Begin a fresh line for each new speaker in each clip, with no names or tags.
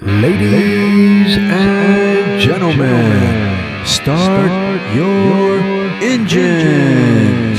Ladies and gentlemen, start your engines.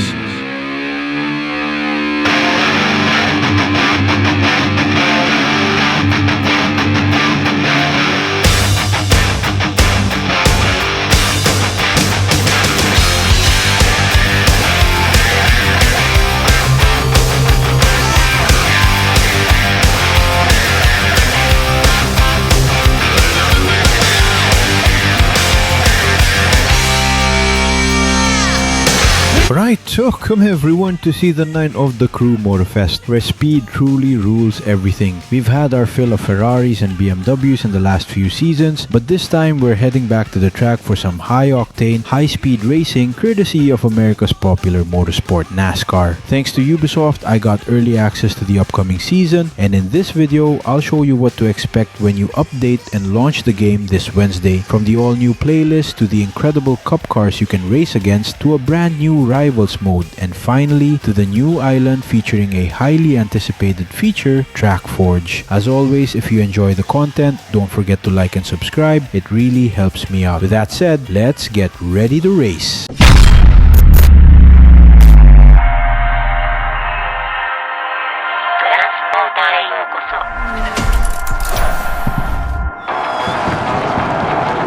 Right, welcome everyone to season 9 of the Crew Motorfest, where speed truly rules everything. We've had our fill of Ferraris and BMWs in the last few seasons, but this time we're heading back to the track for some high-octane, high-speed racing courtesy of America's popular motorsport, NASCAR. Thanks to Ubisoft, I got early access to the upcoming season, and in this video, I'll show you what to expect when you update and launch the game this Wednesday. From the all-new playlist to the incredible cup cars you can race against to a brand new Rivals mode, and finally to the new island featuring a highly anticipated feature, TrackForge. As always, if you enjoy the content, don't forget to like and subscribe. It really helps me out. With that said, let's get ready to race.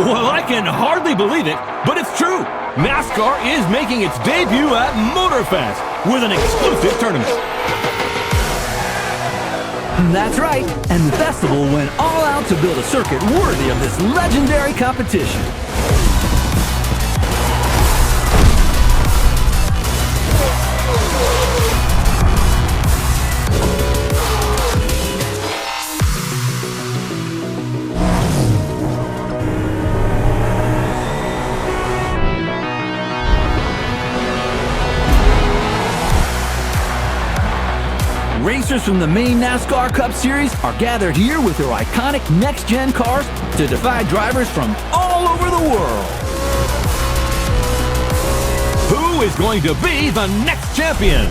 Well, I can hardly believe it, but it's true. NASCAR is making its debut at Motorfest with an exclusive tournament.
That's right, and the festival went all out to build a circuit worthy of this legendary competition. Racers from the main NASCAR Cup Series are gathered here with their iconic next-gen cars to defy drivers from all over the world.
Who is going to be the next champion?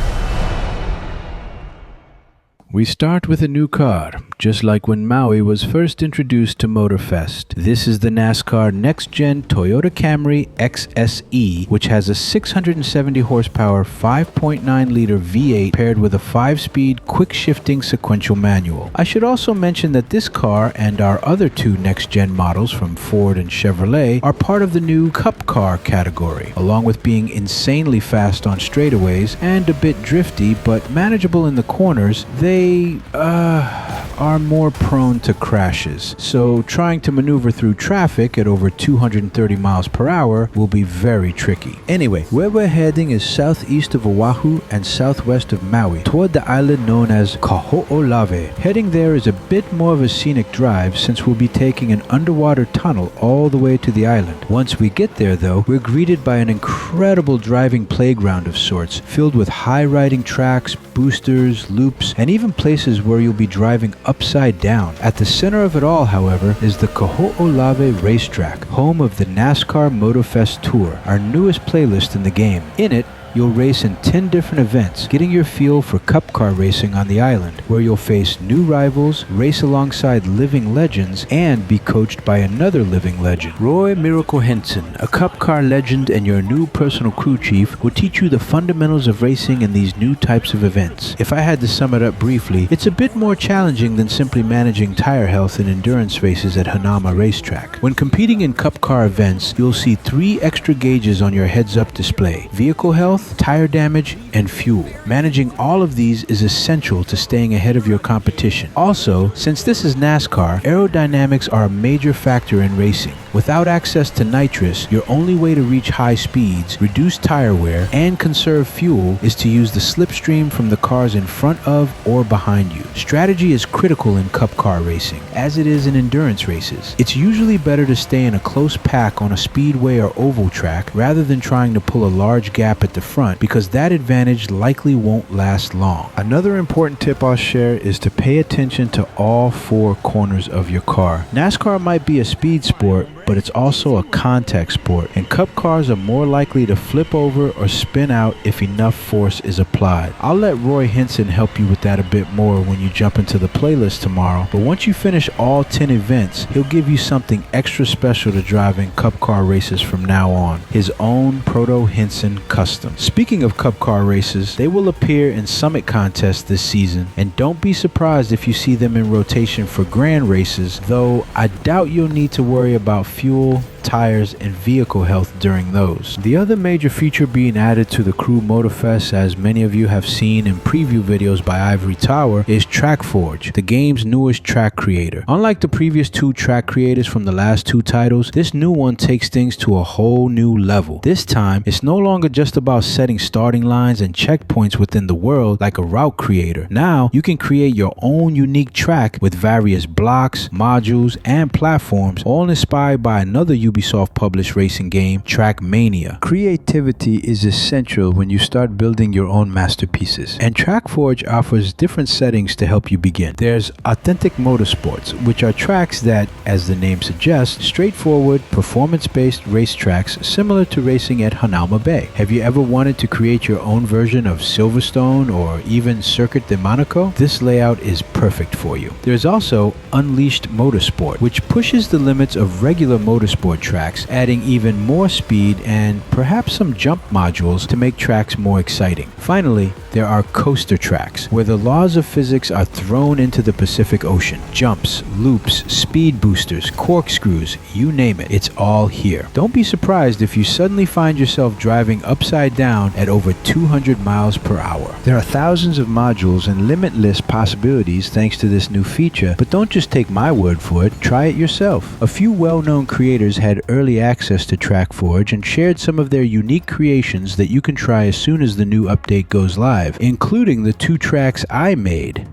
We start with a new car, just like when Maui was first introduced to Motorfest. This is the NASCAR next-gen Toyota Camry XSE, which has a 670 horsepower 5.9-liter V8 paired with a 5-speed quick-shifting sequential manual. I should also mention that this car and our other two next-gen models from Ford and Chevrolet are part of the new Cup Car category. Along with being insanely fast on straightaways and a bit drifty but manageable in the corners, they are more prone to crashes, so trying to maneuver through traffic at over 230 miles per hour will be very tricky. Anyway, where we're heading is southeast of Oahu and southwest of Maui, toward the island known as Kaho'olawe. Heading there is a bit more of a scenic drive since we'll be taking an underwater tunnel all the way to the island. Once we get there though, we're greeted by an incredible driving playground of sorts, filled with high riding tracks, boosters, loops, and even places where you'll be driving upside down. At the center of it all, however, is the Kaho'olawe racetrack, home of the NASCAR Motorfest Tour, our newest playlist in the game. In it, you'll race in 10 different events, getting your feel for cup car racing on the island, where you'll face new rivals, race alongside living legends, and be coached by another living legend. Roy Miracle Henson, a cup car legend and your new personal crew chief, will teach you the fundamentals of racing in these new types of events. If I had to sum it up briefly, it's a bit more challenging than simply managing tire health in endurance races at Hanama Racetrack. When competing in cup car events, you'll see 3 extra gauges on your heads-up display: vehicle health, tire damage, and fuel. Managing all of these is essential to staying ahead of your competition. Also, since this is NASCAR, aerodynamics are a major factor in racing. Without access to nitrous, your only way to reach high speeds, reduce tire wear, and conserve fuel is to use the slipstream from the cars in front of or behind you. Strategy is critical in cup car racing, as it is in endurance races. It's usually better to stay in a close pack on a speedway or oval track rather than trying to pull a large gap at the front, because that advantage likely won't last long. Another important tip I'll share is to pay attention to all 4 corners of your car. NASCAR might be a speed sport, but it's also a contact sport, and cup cars are more likely to flip over or spin out if enough force is applied. I'll let Roy Henson help you with that a bit more when you jump into the playlist tomorrow, but once you finish all 10 events, he'll give you something extra special to drive in cup car races from now on, his own Proto Henson Custom. Speaking of cup car races, they will appear in Summit contests this season, and don't be surprised if you see them in rotation for grand races, though I doubt you'll need to worry about fuel, tires, and vehicle health during those. The other major feature being added to the Crew Motorfest, as many of you have seen in preview videos by Ivory-Tower, is TrackForge, the game's newest track creator. Unlike the previous two track creators from the last two titles, this new one takes things to a whole new level. This time, it's no longer just about setting starting lines and checkpoints within the world like a route creator. Now, you can create your own unique track with various blocks, modules, and platforms, all inspired by another Ubisoft published racing game, Trackmania. Creativity is essential when you start building your own masterpieces, and TrackForge offers different settings to help you begin. There's Authentic Motorsports, which are tracks that, as the name suggests, straightforward, performance-based racetracks similar to racing at Hanauma Bay. Have you ever wanted to create your own version of Silverstone or even Circuit de Monaco? This layout is perfect for you. There's also Unleashed Motorsport, which pushes the limits of regular motorsport tracks, adding even more speed and perhaps some jump modules to make tracks more exciting. Finally, there are coaster tracks, where the laws of physics are thrown into the Pacific Ocean. Jumps, loops, speed boosters, corkscrews, you name it, it's all here. Don't be surprised if you suddenly find yourself driving upside down at over 200 miles per hour. There are thousands of modules and limitless possibilities thanks to this new feature, but don't just take my word for it, try it yourself. A few well-known creators had early access to TrackForge and shared some of their unique creations that you can try as soon as the new update goes live, including the two tracks I made.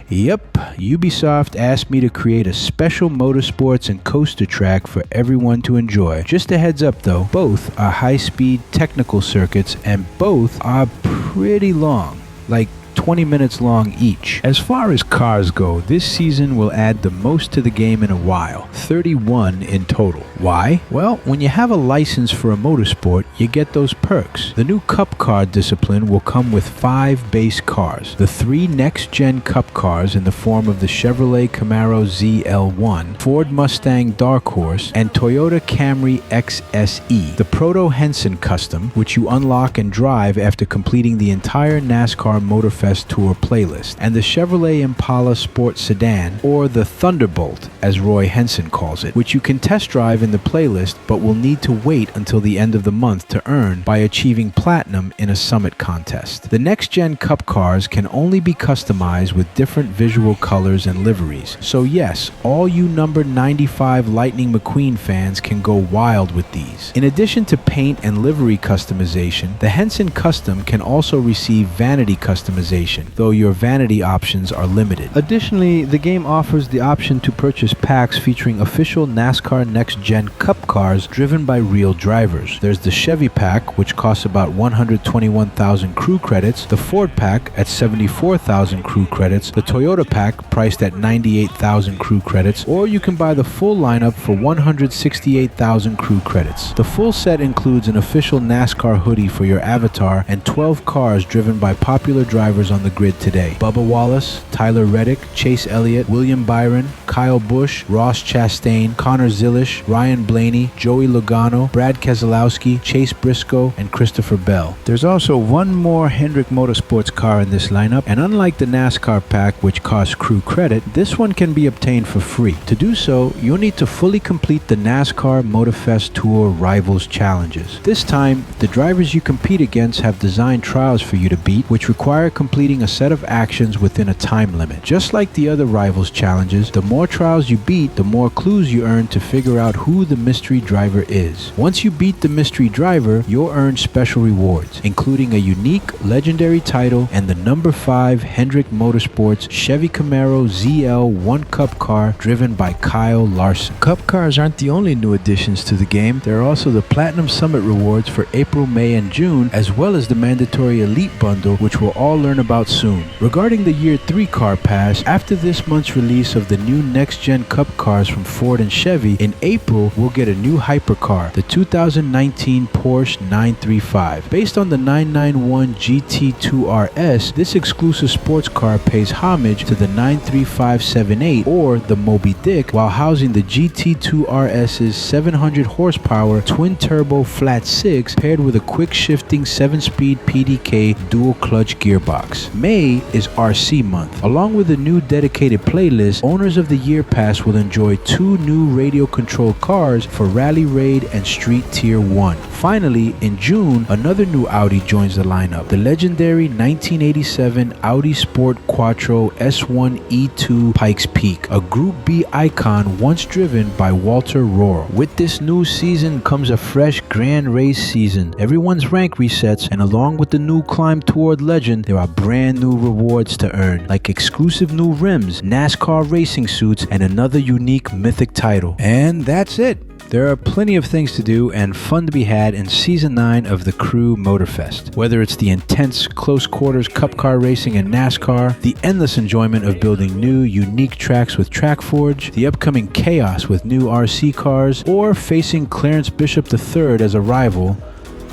Yep, Ubisoft asked me to create a special motorsports and coaster track for everyone to enjoy. Just a heads up though, both are high-speed technical circuits and both are pretty long, like 20 minutes long each. As far as cars go, this season will add the most to the game in a while, 31 in total. Why? Well, when you have a license for a motorsport, you get those perks. The new Cup car discipline will come with 5 base cars. The 3 next-gen Cup cars in the form of the Chevrolet Camaro ZL1, Ford Mustang Dark Horse, and Toyota Camry XSE. The Proto Henson Custom, which you unlock and drive after completing the entire NASCAR Motorfest Tour playlist, and the Chevrolet Impala Sport Sedan, or the Thunderbolt, as Roy Henson calls it, which you can test drive in the playlist but will need to wait until the end of the month to earn by achieving Platinum in a Summit contest. The next-gen Cup cars can only be customized with different visual colors and liveries, so yes, all you number 95 Lightning McQueen fans can go wild with these. In addition to paint and livery customization, the Henson Custom can also receive vanity customization, though your vanity options are limited. Additionally, the game offers the option to purchase packs featuring official NASCAR Next Gen Cup cars driven by real drivers. There's the Chevy pack, which costs about 121,000 crew credits, the Ford pack at 74,000 crew credits, the Toyota pack priced at 98,000 crew credits, or you can buy the full lineup for 168,000 crew credits. The full set includes an official NASCAR hoodie for your avatar and 12 cars driven by popular drivers on the grid today. Bubba Wallace, Tyler Reddick, Chase Elliott, William Byron, Kyle Busch, Ross Chastain, Connor Zilisch, Ryan Blaney, Joey Logano, Brad Keselowski, Chase Briscoe, and Christopher Bell. There's also one more Hendrick Motorsports car in this lineup, and unlike the NASCAR pack, which costs crew credit, this one can be obtained for free. To do so, you'll need to fully complete the NASCAR Motorfest Tour Rivals Challenges. This time, the drivers you compete against have designed trials for you to beat, which require completing a set of actions within a time limit. Just like the other Rivals challenges, the more trials you beat, the more clues you earn to figure out who the mystery driver is. Once you beat the mystery driver, you'll earn special rewards, including a unique legendary title and the number 5 Hendrick Motorsports Chevy Camaro ZL1 Cup car driven by Kyle Larson. Cup cars aren't the only new additions to the game. There are also the Platinum Summit rewards for April, May, and June, as well as the mandatory Elite Bundle, which we'll all learn about soon. Regarding the Year 3 car pass, after this month's release of the new next-gen Cup cars from Ford and Chevy, in April we'll get a new hypercar, the 2019 Porsche 935. Based on the 991 GT2 RS, this exclusive sports car pays homage to the 93578 or the Moby Dick, while housing the GT2 RS's 700 horsepower twin-turbo flat 6 paired with a quick-shifting 7-speed PDK dual-clutch gearbox. May is RC month. Along with a new dedicated playlist, owners of the Year Pass will enjoy 2 new radio-controlled cars for Rally Raid and Street Tier 1. Finally, in June, another new Audi joins the lineup, the legendary 1987 Audi Sport Quattro S1 E2 Pikes Peak, a Group B icon once driven by Walter Rohr. With this new season comes a fresh grand race season. Everyone's rank resets, and along with the new climb toward legend, there are brand new rewards to earn, like exclusive new rims, NASCAR racing suits, and another unique mythic title. And that's it. There are plenty of things to do and fun to be had in Season 9 of the Crew Motorfest. Whether it's the intense close quarters cup car racing in NASCAR, the endless enjoyment of building new unique tracks with TrackForge, the upcoming chaos with new RC cars, or facing Clarence Bishop III as a rival,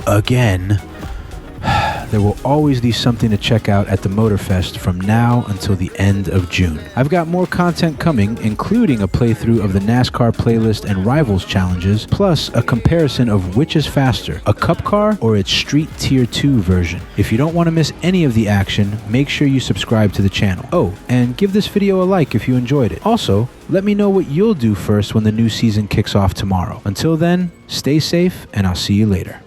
again, there will always be something to check out at the Motorfest from now until the end of June. I've got more content coming, including a playthrough of the NASCAR playlist and Rivals challenges, plus a comparison of which is faster, a cup car or its Street Tier 2 version. If you don't want to miss any of the action, make sure you subscribe to the channel. Oh, and give this video a like if you enjoyed it. Also, let me know what you'll do first when the new season kicks off tomorrow. Until then, stay safe, and I'll see you later.